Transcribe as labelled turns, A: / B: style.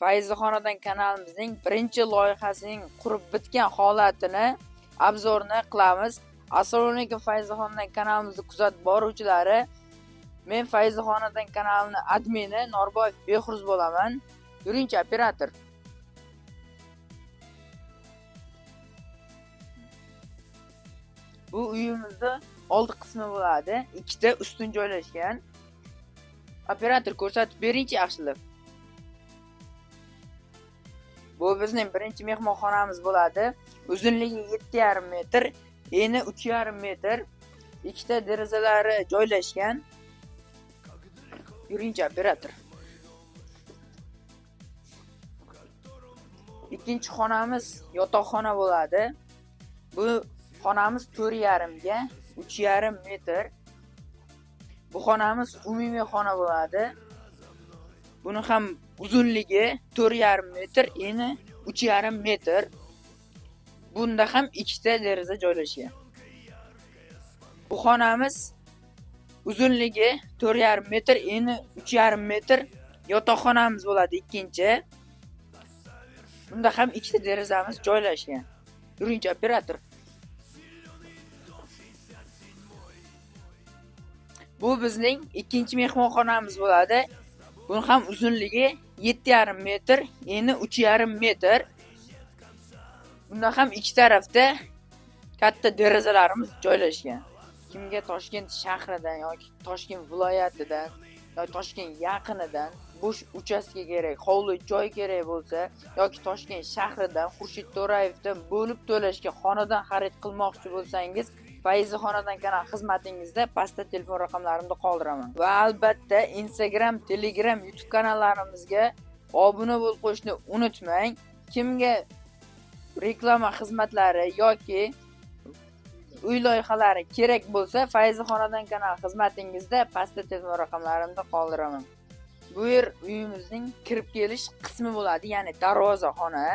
A: Fayzixonadan kanalimizning birinchi loyihasining qurib bitgan holatini obzorni qilamiz. Assalomu alaykum Fayzixonadan kanalimizni kuzatib boruvchilari. Men Fayzixonadan kanalining admini Norboyev Behruz bo'laman. Yurinchi operator. Bu uyimizda oldi qismi bo'ladi. Ikkita ustun joylashgan. Operator ko'rsatib beringchi yaxshilab. Bu bizning birinchi mehmonxonamiz bo'ladi. Uzunligi 7,5 metr, eni 3,5 metr. Ikkita derazalari joylashgan. Yurinchi operator. Ikkinchi xonamiz yotoqxona bo'ladi. Bu xonamiz 4,5 ga 3,5 metr. Bu xonamiz umumiy xona bo'ladi. Buni ham uzunligi 4,5 metr, eni 3,5 metr. Bunda ham ikkita deraza joylashgan. Bu xonamiz uzunligi 4,5 metr, eni 3,5 metr. Yotoqxonamiz bo'ladi ikkinchi. Bunda ham ikkita derazamiz joylashgan. Yurinchi operator. Bu bizning ikkinchi mehmonxonamiz bo'ladi. Buni ham uzunligi 7,5 metr, eni 3,5 metr. Bunda ham ikki tarafda katta derazalarimiz joylashgan. Kimga Toshkent shahridan yoki Toshkent viloyatidan yoki Toshkent yaqinidan bo'sh uchastka kerak, hovli joy kerak bo'lsa yoki Toshkent shahridan Xurshid To'rayevdan bo'lib to'lashga xonadon xarid qilmoqchi bo'lsangiz, Fayzixonadan kanal xizmatingizda pastda telefon raqamlarimni qoldiraman. Va albatta Instagram, Telegram, YouTube kanallarimizga obuna bo'lib qo'yishni unutmang. Kimga reklama xizmatlari yoki uy loyihalari kerak bo'lsa, Fayzixonadan kanal xizmatingizda pastda telefon raqamlarimni qoldiraman. Bu yer uyimizning kirib kelish qismi bo'ladi, ya'ni darvoza xona.